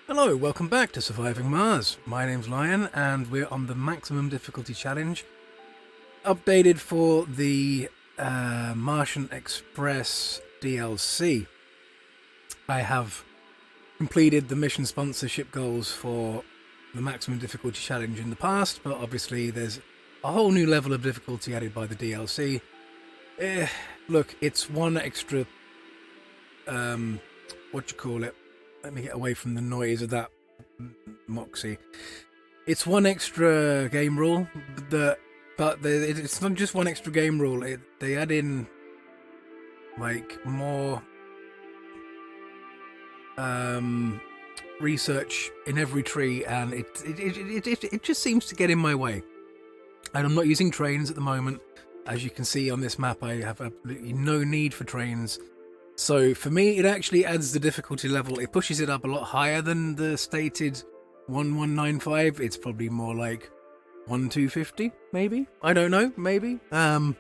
Hello, welcome back to Surviving Mars. My name's Lion, and we're on the maximum difficulty challenge, updated for the Martian Express DLC. I have completed the mission sponsorship goals for the maximum difficulty challenge in the past, but obviously there's a whole new level of difficulty added by the DLC. Look, it's one extra, what you call it? Let me get away from the noise of that Moxie. It's one extra game rule, but it's not just one extra game rule. They add in like more research in every tree, and it just seems to get in my way. And I'm not using trains at the moment. As you can see on this map, I have absolutely no need for trains. So for me, it actually adds the difficulty level. It pushes it up a lot higher than the stated 1195. It's probably more like 1250, maybe. I don't know, maybe. But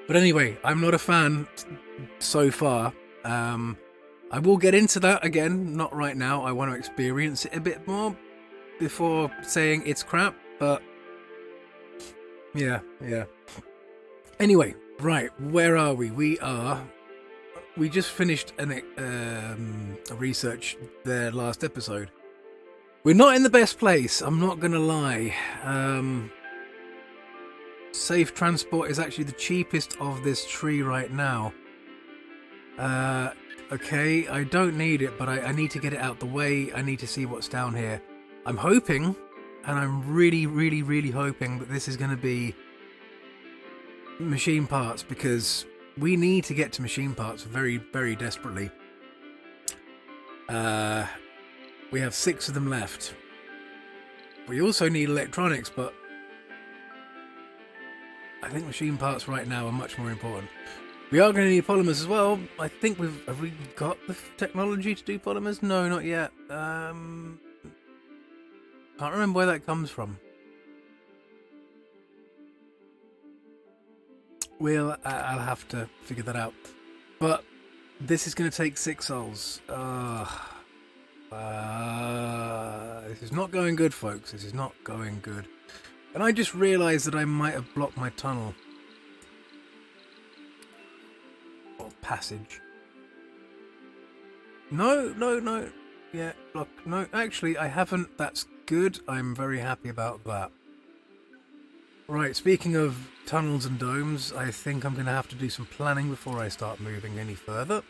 anyway, I'm not a fan so far. I will get into that again, not right now. I want to experience it a bit more before saying it's crap, but yeah. Anyway, right, where are we? We just finished a research there last episode. We're not in the best place, I'm not going to lie. Safe transport is actually the cheapest of this tree right now. Okay, I don't need it, but I need to get it out the way. I need to see what's down here. I'm hoping, and I'm really hoping that this is going to be machine parts, because we need to get to machine parts very desperately. We have 6 of them left. We also need electronics, but I think machine parts right now are much more important. We are going to need polymers as well. I think have we got the technology to do polymers? No, not yet. Can't remember where that comes from. I'll have to figure that out. But this is going to take 6 souls. This is not going good, folks. This is not going good. And I just realised that I might have blocked my tunnel. Or passage. No. Yeah, block. No, actually, I haven't. That's good. I'm very happy about that. Right, speaking of tunnels and domes, I think I'm going to have to do some planning before I start moving any further.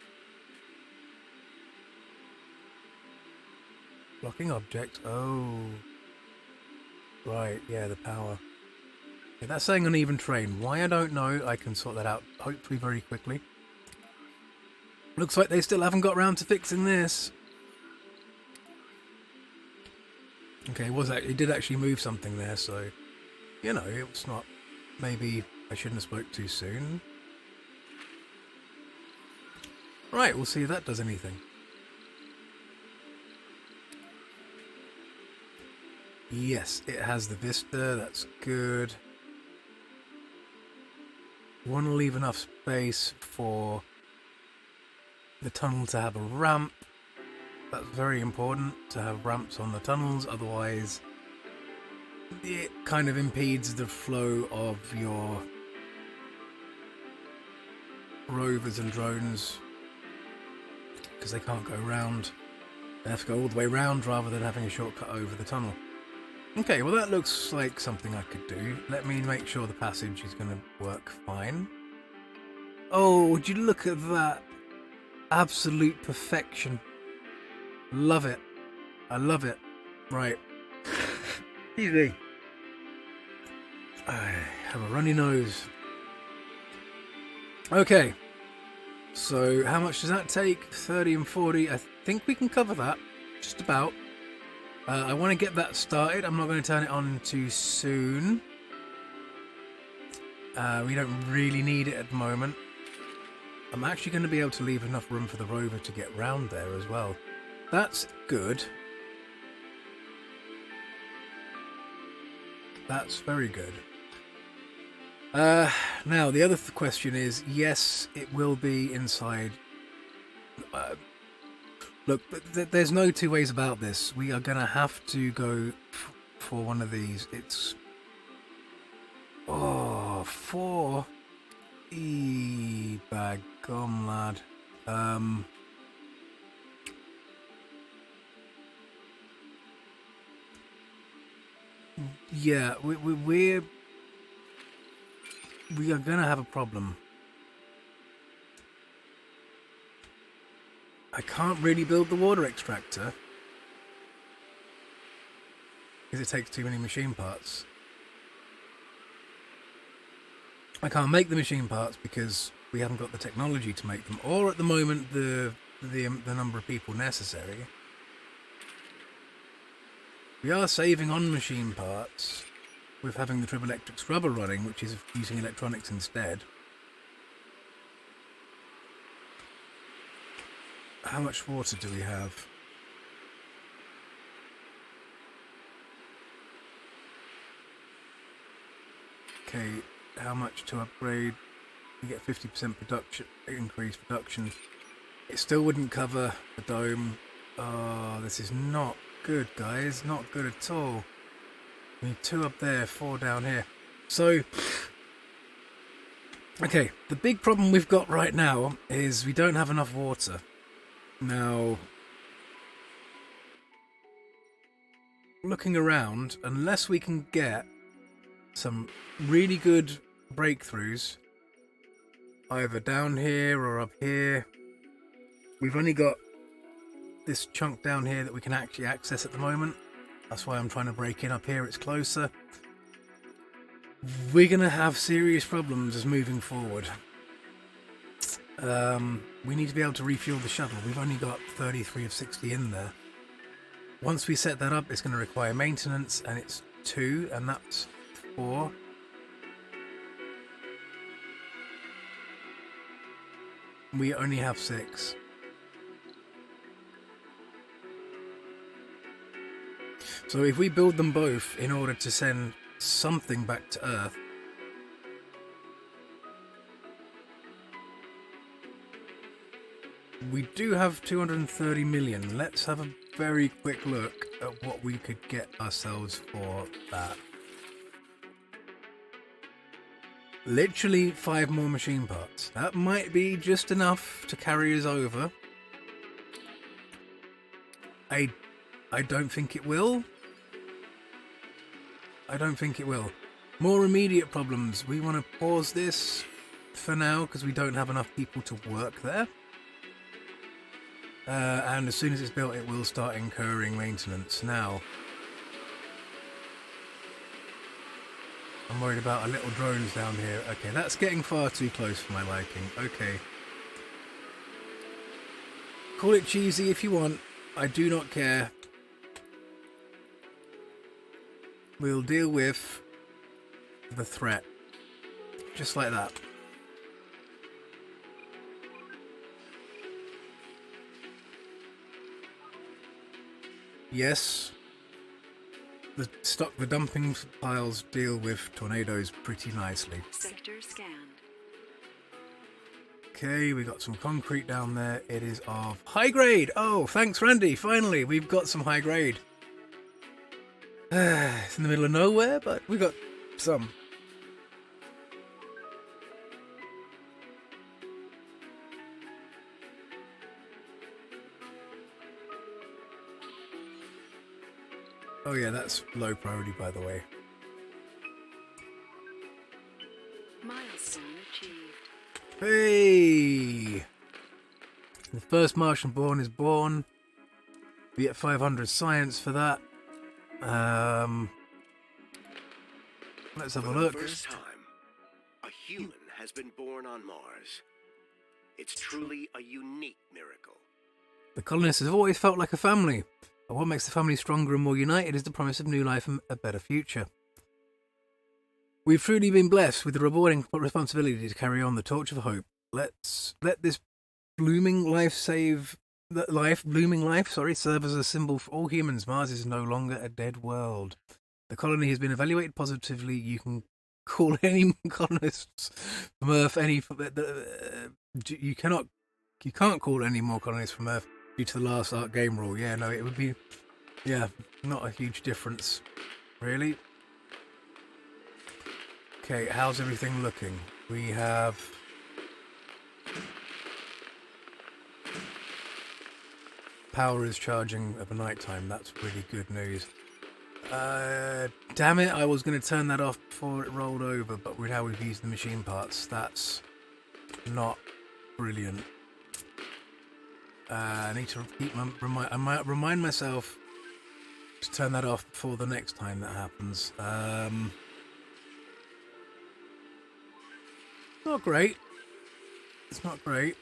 Blocking object. Oh. Right, yeah, the power. Yeah, that's saying uneven terrain. Why, I don't know. I can sort that out, hopefully, very quickly. Looks like they still haven't got around to fixing this. Okay, it did actually move something there, so... You know, it's not... Maybe I shouldn't have spoke too soon. Right, we'll see if that does anything. Yes, it has the vista, that's good. We want to leave enough space for the tunnel to have a ramp. That's very important, to have ramps on the tunnels, otherwise... it kind of impedes the flow of your rovers and drones, because they can't go round. They have to go all the way round rather than having a shortcut over the tunnel. Okay, well that looks like something I could do. Let me make sure the passage is going to work fine. Oh, would you look at that? Absolute perfection. Love it. I love it. Right. Easy. I have a runny nose. Okay. So how much does that take? 30 and 40. I think we can cover that. Just about. I want to get that started. I'm not going to turn it on too soon. We don't really need it at the moment. I'm actually going to be able to leave enough room for the rover to get round there as well. That's good. That's very good. Now, the other question is, yes, it will be inside Look, there's no two ways about this. We are going to have to go for one of these. It's... Oh, 4... bag gum, lad. Yeah, we are going to have a problem. I can't really build the water extractor because it takes too many machine parts. I can't make the machine parts because we haven't got the technology to make them, or at the moment the number of people necessary. We are saving on machine parts with having the triple electric scrubber running, which is using electronics instead. How much water do we have? Okay, how much to upgrade? You get 50% production, increased production. It still wouldn't cover the dome. Oh, this is not good, guys. Not good at all. We need 2 up there, 4 down here. So, okay, the big problem we've got right now is we don't have enough water. Now, looking around, unless we can get some really good breakthroughs, either down here or up here, we've only got this chunk down here that we can actually access at the moment. That's why I'm trying to break in up here, it's closer. We're going to have serious problems as moving forward. We need to be able to refuel the shuttle. We've only got 33 of 60 in there. Once we set that up, it's going to require maintenance, and it's 2, and that's 4. We only have 6. So if we build them both in order to send something back to Earth, we do have 230 million. Let's have a very quick look at what we could get ourselves for that. Literally 5 more machine parts. That might be just enough to carry us over. I don't think it will. I don't think it will. More immediate problems. We want to pause this for now because we don't have enough people to work there. And as soon as it's built, it will start incurring maintenance. Now, I'm worried about our little drones down here. Okay, that's getting far too close for my liking. Okay. Call it cheesy if you want. I do not care. We'll deal with the threat. Just like that. Yes. The dumping piles deal with tornadoes pretty nicely. Sector scanned. Okay, we got some concrete down there. It is of high grade. Oh, thanks, Randy. Finally, we've got some high grade. It's in the middle of nowhere, but we got some. Oh yeah, that's low priority, by the way. Milestone achieved. Hey! The first Martian born is born. We get 500 science for that. Let's have a look. For the first time, a human has been born on Mars. It's truly a unique miracle. The colonists have always felt like a family. But what makes the family stronger and more united is the promise of new life and a better future. We've truly been blessed with the rewarding responsibility to carry on the torch of hope. Let's let this blooming life serve as a symbol for all humans. Mars is no longer a dead world. The colony has been evaluated positively. You can call any colonists from Earth you can't call any more colonists from Earth. due to the last Arc game rule. Yeah, no, it would be, yeah, not a huge difference, really. Okay, how's everything looking? We have power is charging over night time. That's really good news. Damn it, I was going to turn that off before it rolled over, but now we've used the machine parts. That's not brilliant. I need to remind myself to turn that off before the next time that happens. Not great. It's not great.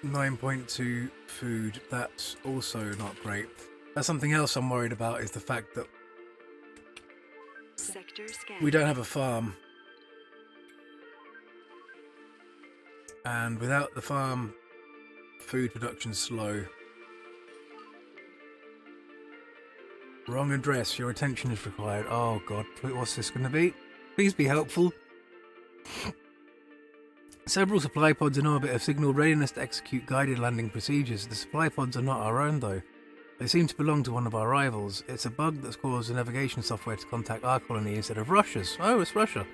.2 food. That's also not great. That's something else I'm worried about, is the fact that Sector scan. we don't have a farm. And without the farm, food production's slow. Wrong address. Your attention is required. Oh god, what's this going to be? Please be helpful. Several supply pods in orbit have signaled readiness to execute guided landing procedures. The supply pods are not our own, though. They seem to belong to one of our rivals. It's a bug that's caused the navigation software to contact our colony instead of Russia's. Oh, it's Russia.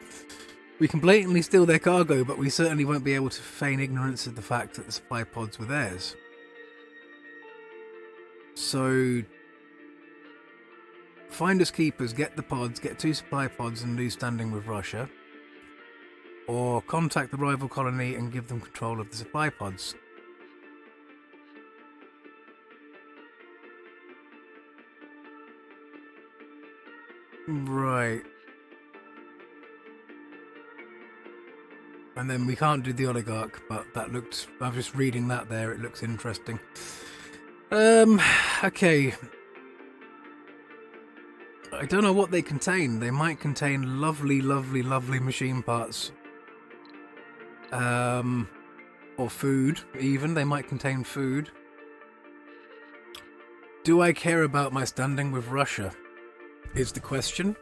We can blatantly steal their cargo, but we certainly won't be able to feign ignorance of the fact that the supply pods were theirs. So, find us keepers, get the pods, get 2 supply pods and lose standing with Russia. Or contact the rival colony and give them control of the supply pods. Right. And then we can't do the oligarch, but that looked... I'm just reading that there, it looks interesting. Okay. I don't know what they contain. They might contain lovely, lovely, lovely machine parts. Or food, even. They might contain food. Do I care about my standing with Russia? Is the question.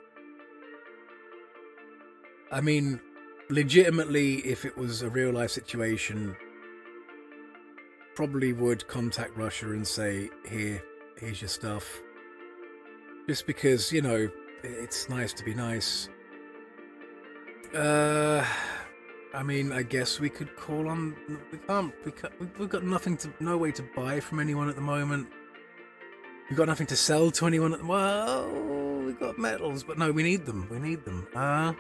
I mean, legitimately, if it was a real life situation, probably would contact Russia and say, here's your stuff. Just because, you know, it's nice to be nice. I mean, I guess we could call on... We've got no way to buy from anyone at the moment. We've got nothing to sell to anyone well, we've got metals, but no, we need them. I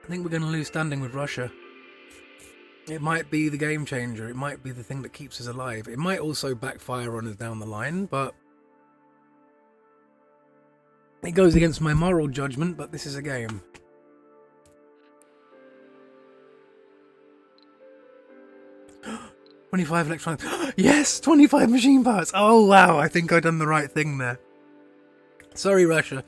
think we're going to lose standing with Russia. It might be the game changer. It might be the thing that keeps us alive. It might also backfire on us down the line, but... it goes against my moral judgment, but this is a game. $25 electronics. Yes! 25 machine parts! Oh, wow! I think I've done the right thing there. Sorry, Russia.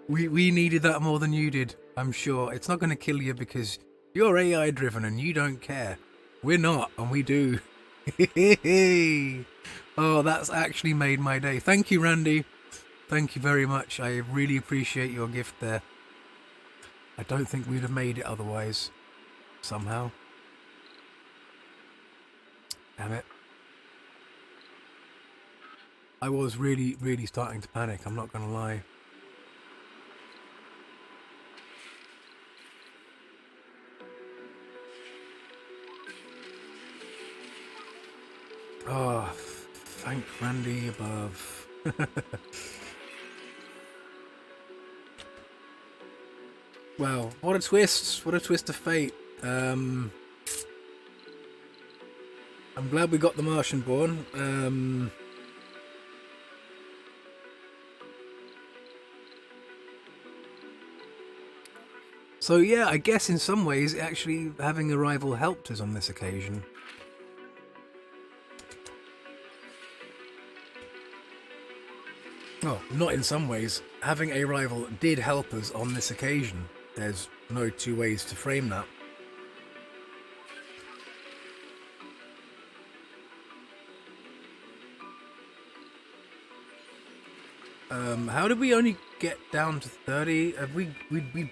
We needed that more than you did, I'm sure. It's not going to kill you because you're AI-driven and you don't care. We're not, and we do. Oh, that's actually made my day. Thank you, Randy. Thank you very much. I really appreciate your gift there. I don't think we'd have made it otherwise. Somehow. Damn it. I was really, really starting to panic. I'm not going to lie. Oh, thank Randy above. Wow, what a twist. What a twist of fate. I'm glad we got the Martian born. So yeah, I guess in some ways actually having a rival helped us on this occasion. Oh, not in some ways. Having a rival did help us on this occasion. There's no two ways to frame that. How did we only get down to 30? Have we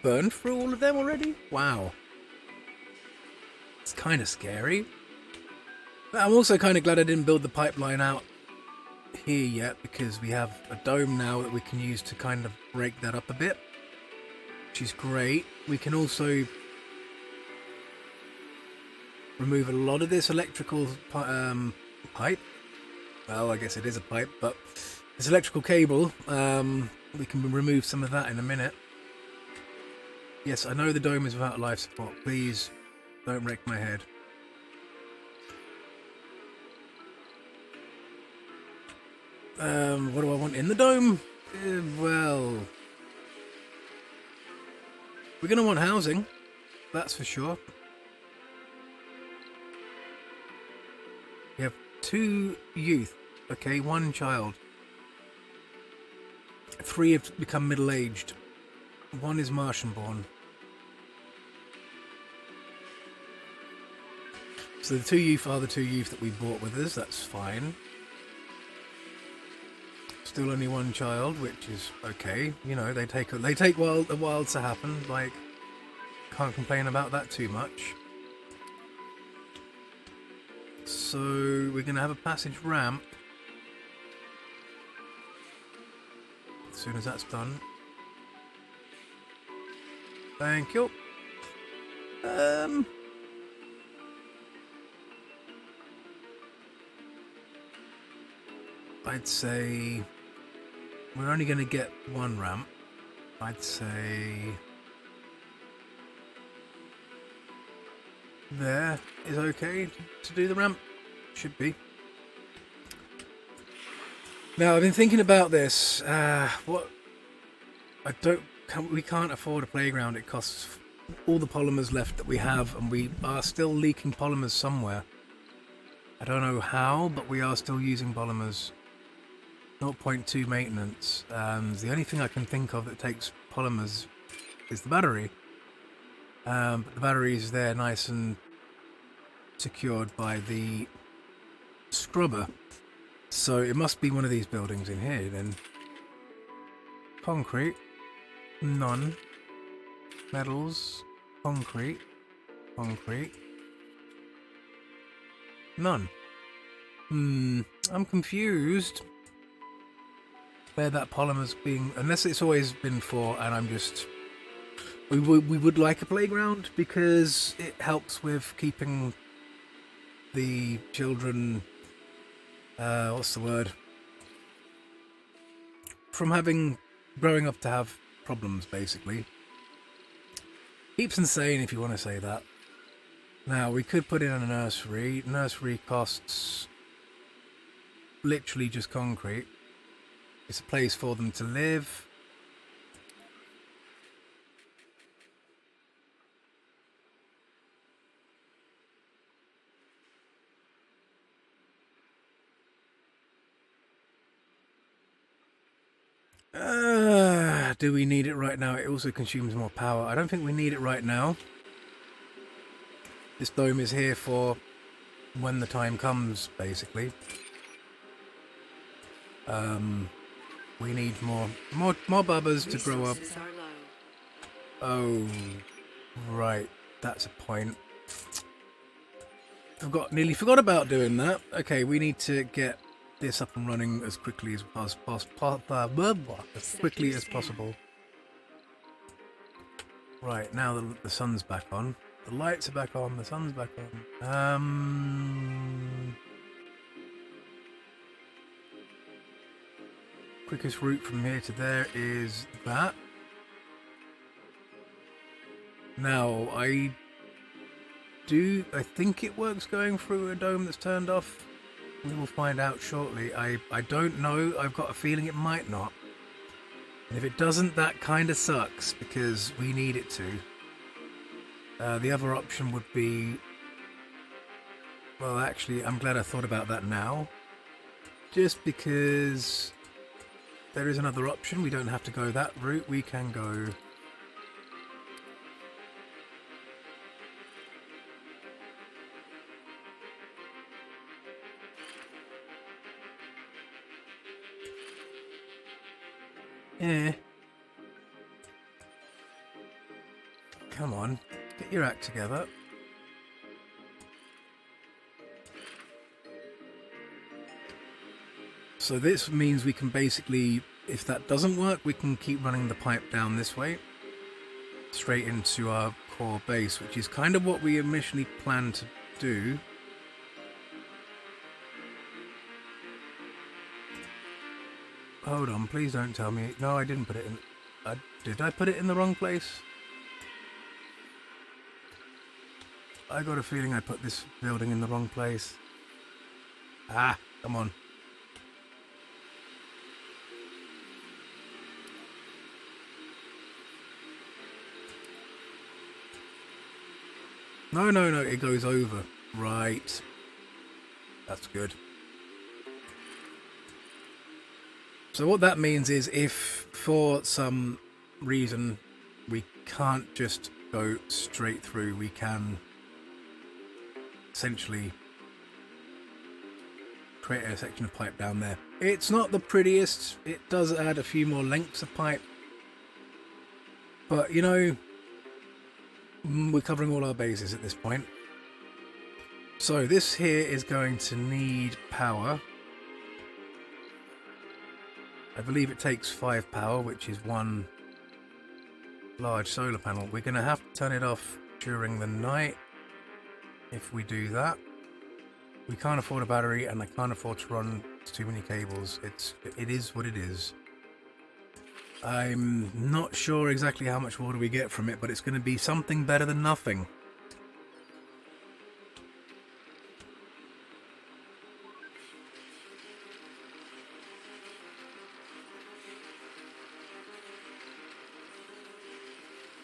burned through all of them already? Wow. It's kind of scary. But I'm also kind of glad I didn't build the pipeline out here yet, because we have a dome now that we can use to kind of break that up a bit, which is great. We can also remove a lot of this electrical pipe. Well, I guess it is a pipe, but this electrical cable, we can remove some of that in a minute. Yes, I know the dome is without life support. Please don't wreck my head. What do I want in the dome? Well, we're going to want housing, that's for sure. We have 2 youth, okay, 1 child. 3 have become middle-aged. 1 is Martian-born. So the 2 youth are the 2 youth that we brought with us, that's fine. Still only 1 child, which is okay. You know, they take a while to happen. Like, can't complain about that too much. So we're gonna have a passage ramp as soon as that's done. Thank you. I'd say we're only going to get 1 ramp. I'd say there is okay to do the ramp. Should be. Now, I've been thinking about this. We can't afford a playground. It costs all the polymers left that we have, and we are still leaking polymers somewhere. I don't know how, but we are still using polymers. 0.2 maintenance. The only thing I can think of that takes polymers is the battery. But the battery is there nice and secured by the scrubber. So it must be one of these buildings in here then. Concrete. None. Metals. Concrete. Concrete. None. I'm confused. Where that polymer's being, unless it's always been for, and I'm just, we would like a playground because it helps with keeping the children, what's the word, from growing up to have problems, basically. Keeps insane, if you want to say that. Now, we could put in a nursery. Nursery costs literally just concrete. It's a place for them to live. Do we need it right now? It also consumes more power. I don't think we need it right now. This dome is here for when the time comes, basically. We need more bubbers to grow up. Resources are low. Oh, right. That's a point. Nearly forgot about doing that. Okay, we need to get this up and running as quickly as possible. Right, now the sun's back on. The lights are back on. The sun's back on. Quickest route from here to there is that. Now, I think it works going through a dome that's turned off. We will find out shortly. I don't know. I've got a feeling it might not. And if it doesn't, that kind of sucks because we need it to. The other option would be... Well, actually, I'm glad I thought about that now. Just because there is another option. We don't have to go that route. We can go... Yeah. Come on, get your act together. So this means we can basically, if that doesn't work, we can keep running the pipe down this way, straight into our core base, which is kind of what we initially planned to do. Hold on, please don't tell me. No, I didn't put it in. Did I put it in the wrong place? I got a feeling I put this building in the wrong place. Ah, come on. No, no, no, it goes over. Right. That's good. So what that means is if for some reason we can't just go straight through, we can essentially create a section of pipe down there. It's not the prettiest, it does add a few more lengths of pipe, but you know, we're covering all our bases at this point. So this here is going to need power. I believe it takes 5 power, which is 1 large solar panel. We're going to have to turn it off during the night if we do that. We can't afford a battery, and I can't afford to run too many cables. It is what it is. I'm not sure exactly how much water we get from it, but it's going to be something better than nothing.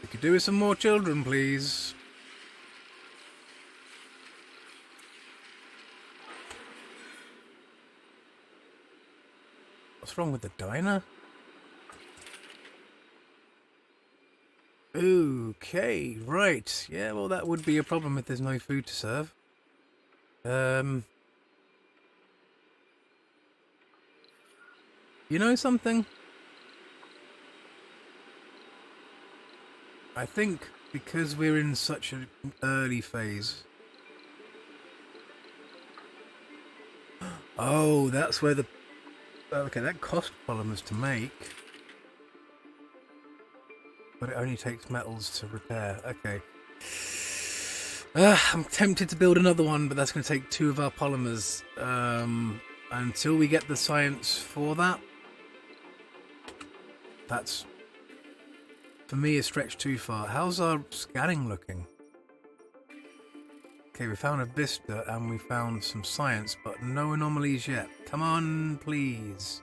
We could do with some more children, please. What's wrong with the diner? Okay, right. Yeah, well, that would be a problem if there's no food to serve. You know something? I think because we're in such an early phase. Oh, that's where the... Okay, that cost polymers to make. But it only takes metals to repair. Okay. I'm tempted to build another one, but that's going to take 2 of our polymers. Until we get the science for that. That's, for me, a stretch too far. How's our scanning looking? Okay, we found a vista and we found some science, but no anomalies yet. Come on, please.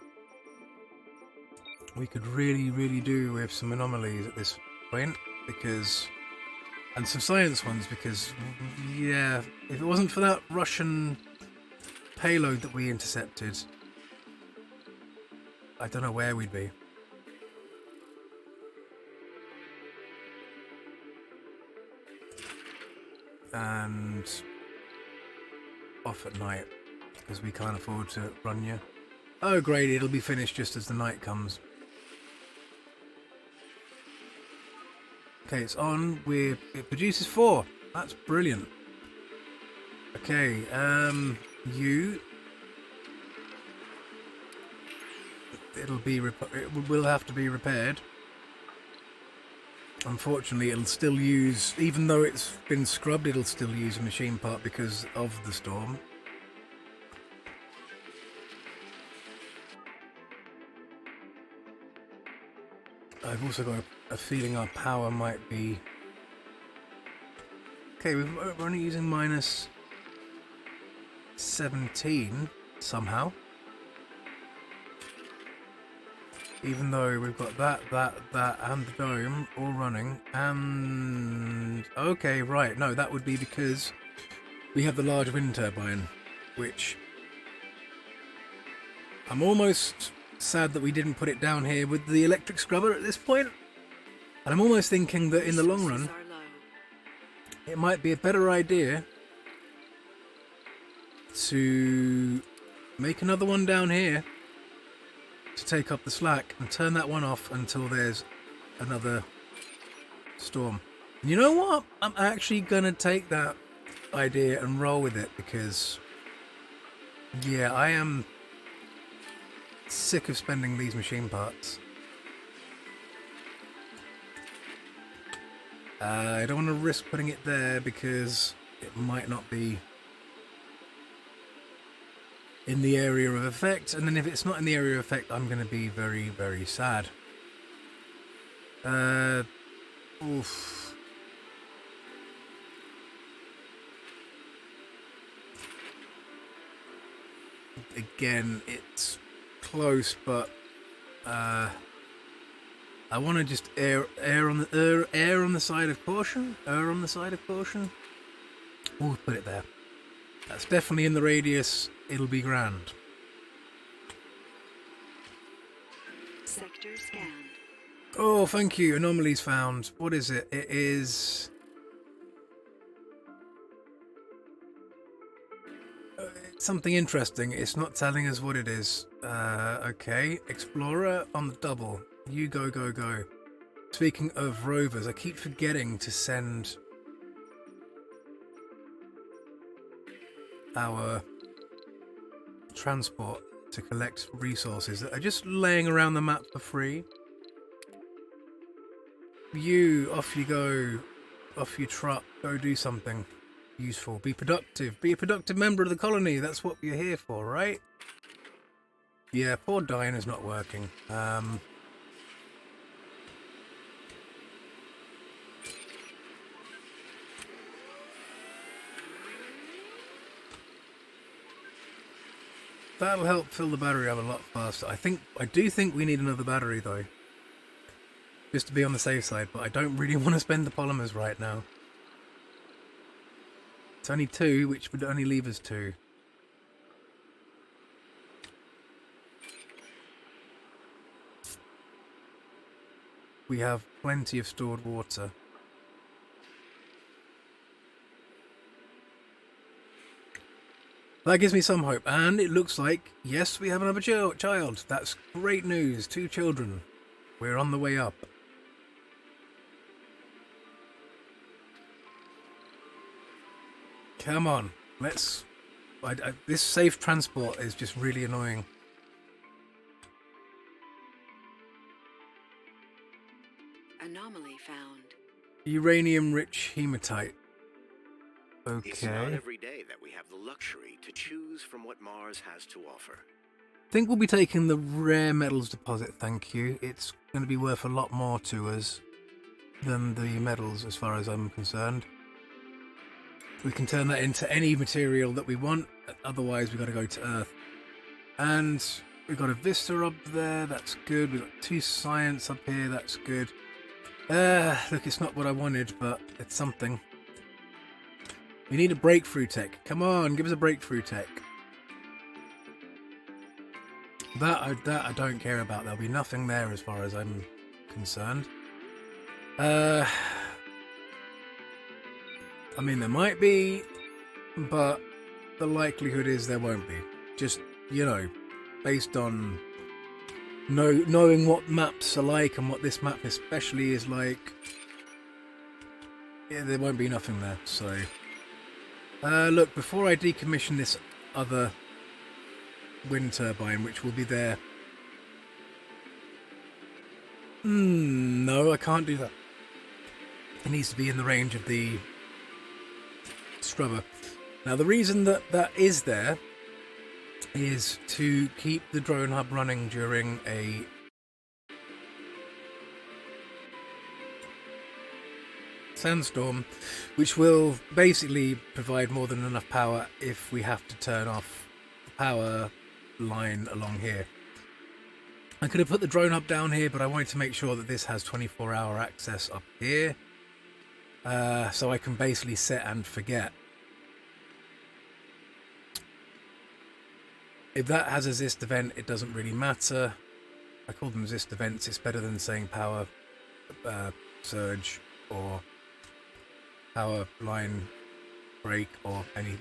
We could really, really do with some anomalies at this point, because... And some science ones, because, yeah, if it wasn't for that Russian payload that we intercepted, I don't know where we'd be. And off at night, because we can't afford to run you. Oh great, it'll be finished just as the night comes. Okay, it's on. It produces 4. That's brilliant. Okay, you. It will have to be repaired. Unfortunately, it'll still use, even though it's been scrubbed, it'll still use a machine part because of the storm. I've also got a feeling our power might be... Okay, we're only using minus 17 somehow. Even though we've got that, and the dome all running, and... Okay, right, no, that would be because we have the large wind turbine, which... I'm almost sad that we didn't put it down here with the electric scrubber at this point. And I'm almost thinking that in the long run, it might be a better idea to make another one down here to take up the slack and turn that one off until there's another storm. And you know what? I'm actually gonna take that idea and roll with it because, yeah, I am sick of spending these machine parts. I don't want to risk putting it there because it might not be in the area of effect, and then if it's not in the area of effect, I'm going to be very, very sad. Oof. Again, it's close, but I want to just err on the side of caution. Err on the side of caution. We'll put it there. That's definitely in the radius. It'll be grand. Sector scanned. Oh, thank you. Anomalies found. What is it? It is... it's something interesting. It's not telling us what it is. Okay. Explorer on the double. You go, go, go. Speaking of rovers, I keep forgetting to send our transport to collect resources that are just laying around the map for free. You, off you go. Off you trot. Go do something useful. Be productive. Be a productive member of the colony. That's what you're here for, right? Yeah, poor Diana's not working. That'll help fill the battery up a lot faster. I do think we need another battery though. Just to be on the safe side, but I don't really want to spend the polymers right now. It's only 2, which would only leave us 2. We have plenty of stored water. That gives me some hope, and it looks like, yes, we have another child. That's great news. 2 children. We're on the way up. Come on, let's... this safe transport is just really annoying. Anomaly found. Uranium-rich hematite. Okay. It's not every day that we have the luxury to choose from what Mars has to offer. I think we'll be taking the rare metals deposit, thank you. It's going to be worth a lot more to us than the metals as far as I'm concerned. We can turn that into any material that we want, otherwise we've got to go to Earth. And we've got a Vista up there, that's good. We've got 2 science up here, that's good. Look, it's not what I wanted, but it's something. We need a breakthrough tech. Come on, give us a breakthrough tech. That I don't care about. There'll be nothing there as far as I'm concerned. I mean, there might be, but the likelihood is there won't be. Just, you know, based on knowing what maps are like and what this map especially is like, yeah, there won't be nothing there. So, look, before I decommission this other wind turbine, which will be there. No, I can't do that. It needs to be in the range of the scrubber. Now, the reason that that is there is to keep the drone hub running during a sandstorm, which will basically provide more than enough power if we have to turn off the power line along here. I could have put the drone hub down here, but I wanted to make sure that this has 24-hour access up here, so I can basically set and forget. If that has a Zist event, it doesn't really matter. I call them Zist events. It's better than saying power surge or power line break or any.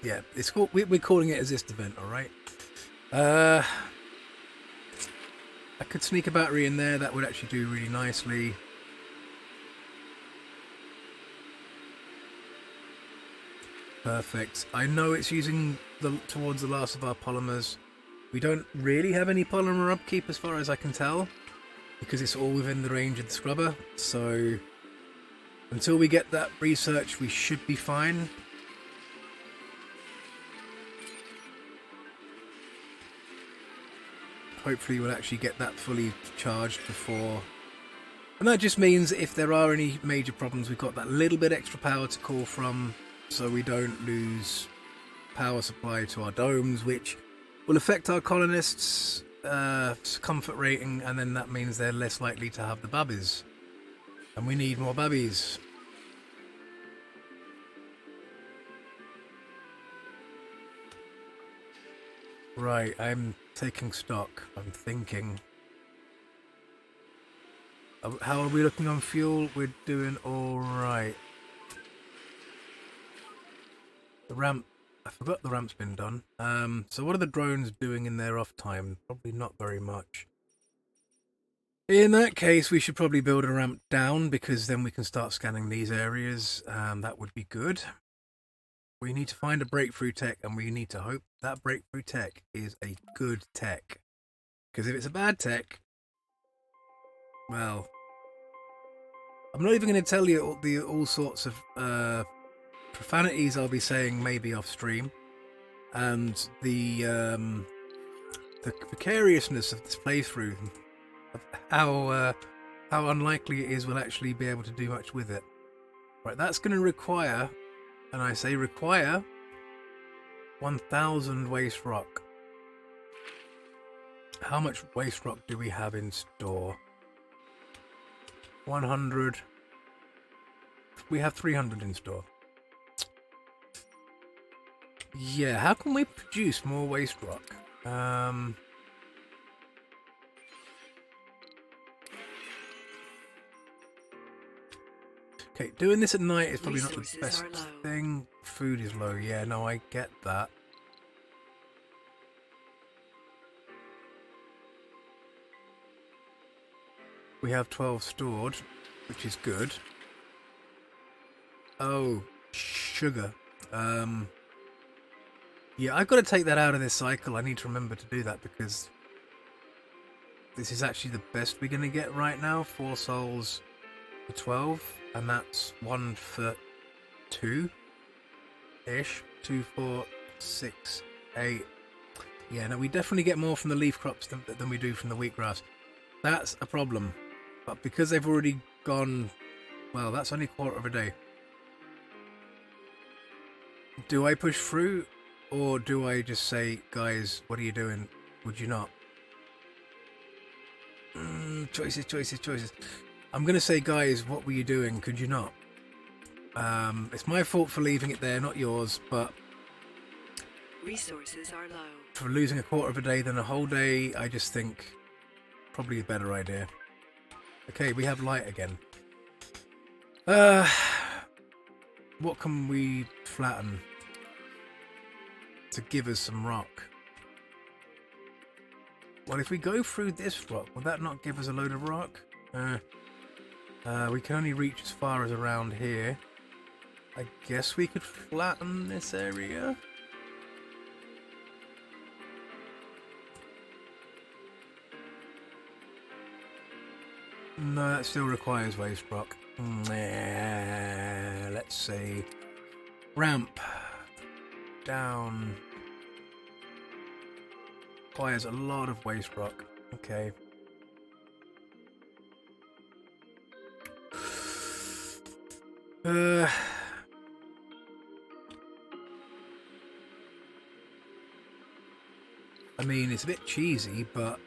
Yeah, it's called. We're calling it a Zist event, all right. could sneak a battery in there. That would actually do really nicely. Perfect. I know it's using towards the last of our polymers. We don't really have any polymer upkeep as far as I can tell, because it's all within the range of the scrubber. So until we get that research, we should be fine. Hopefully we'll actually get that fully charged before. And that just means if there are any major problems, we've got that little bit extra power to call from, so we don't lose power supply to our domes, which will affect our colonists' comfort rating, and then that means they're less likely to have the babbies. And we need more babbies. Right, I'm taking stock. I'm thinking. How are we looking on fuel? We're doing alright. The ramp. I forgot the ramp's been done. So what are the drones doing in their off time? Probably not very much. In that case, we should probably build a ramp down, because then we can start scanning these areas. That would be good. We need to find a breakthrough tech, and we need to hope that breakthrough tech is a good tech. Because if it's a bad tech, well, I'm not even going to tell you all sorts of profanities I'll be saying maybe off stream, and the precariousness of this playthrough, of how unlikely it is we'll actually be able to do much with it. Right, that's going to require, and I say require, 1,000 waste rock. How much waste rock do we have in store? 100. We have 300 in store. Yeah, how can we produce more waste rock? Okay, doing this at night is probably not the best thing. Food is low, yeah, no, I get that. We have 12 stored, which is good. Oh, sugar. Yeah, I've got to take that out of this cycle. I need to remember to do that, because this is actually the best we're going to get right now. 4 souls for 12, and that's 1 for 2-ish. 2, 4, 6, 8. Yeah, no, we definitely get more from the leaf crops than we do from the wheatgrass. That's a problem. But because they've already gone, well, that's only a quarter of a day. Do I push through, or do I just say, guys, what are you doing? Would you not? Choices. I'm going to say, guys, what were you doing? Could you not? It's my fault for leaving it there, not yours, but Resources are low. for losing a quarter of a day than a whole day, I just think probably a better idea. Okay, we have light again. What can we flatten to give us some rock? Well, if we go through this rock, will that not give us a load of rock? We can only reach as far as around here. I guess we could flatten this area. No, that still requires waste rock. Let's see. Ramp. Down. Requires a lot of waste rock. Okay. I mean, it's a bit cheesy, but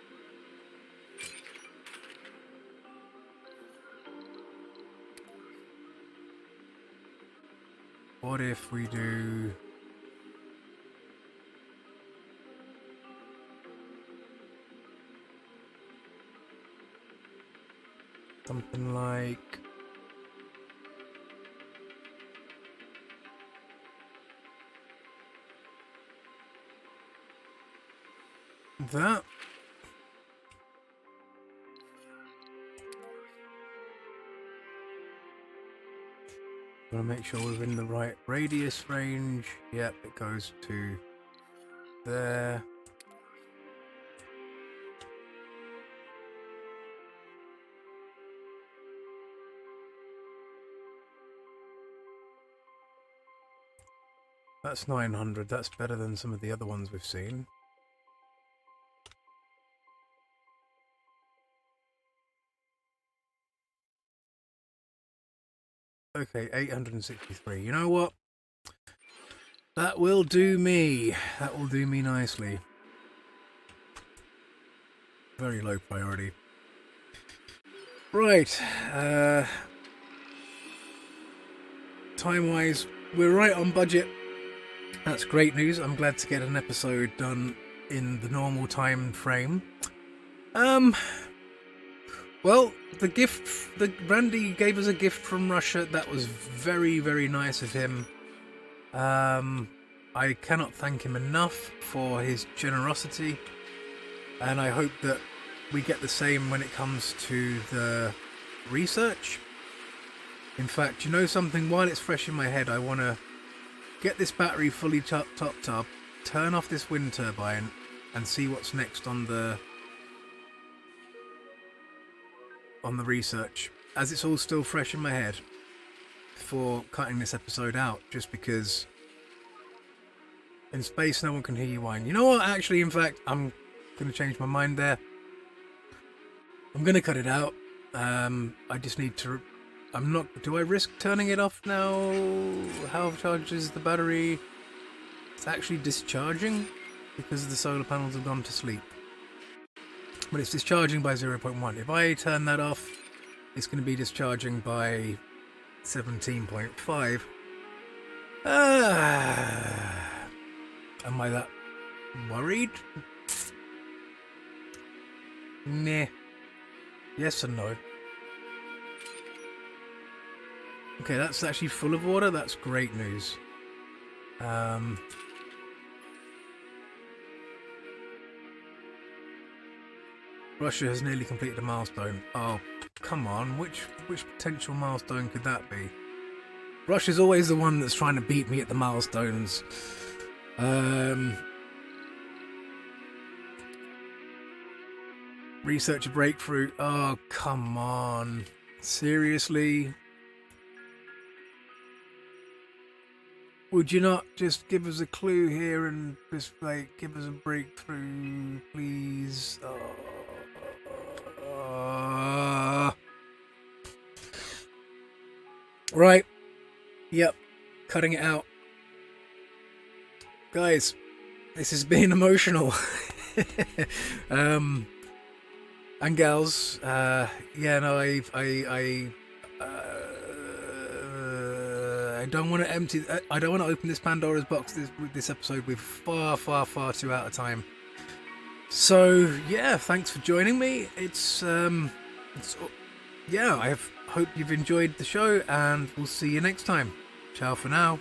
what if we do something like that? Want to make sure we're in the right radius range. Yep, it goes to there. That's 900. That's better than some of the other ones we've seen. Okay, 863. You know what? That will do me. That will do me nicely. Very low priority. Right. Time-wise, we're right on budget. That's great news. I'm glad to get an episode done in the normal time frame. Well, the gift that Randy gave us a gift from Russia. That was very, very nice of him. I cannot thank him enough for his generosity, and I hope that we get the same when it comes to the research. In fact, you know something? While it's fresh in my head, I want to get this battery fully topped up, turn off this wind turbine, and see what's next on the research, as it's all still fresh in my head, for cutting this episode out, just because in space no one can hear you whine. You know what? Actually, in fact, I'm going to change my mind there. I'm going to cut it out. I just need to... I'm not... Do I risk turning it off now? How charges the battery? It's actually discharging because the solar panels have gone to sleep. But it's discharging by 0.1. If I turn that off, it's going to be discharging by 17.5. Am I that worried? Nah. Yes and no. Okay, that's actually full of water. That's great news. Russia has nearly completed a milestone. Oh, come on. Which potential milestone could that be? Russia's always the one that's trying to beat me at the milestones. Research a breakthrough. Oh, come on. Seriously? Would you not just give us a clue here and just, like, give us a breakthrough, please? Right. Yep. Cutting it out. Guys, this has been emotional. And gals, yeah, no, I don't want to empty. I don't want to open this Pandora's box with this episode. We're far too out of time. So yeah, thanks for joining me. Yeah, I hope you've enjoyed the show, and we'll see you next time. Ciao for now.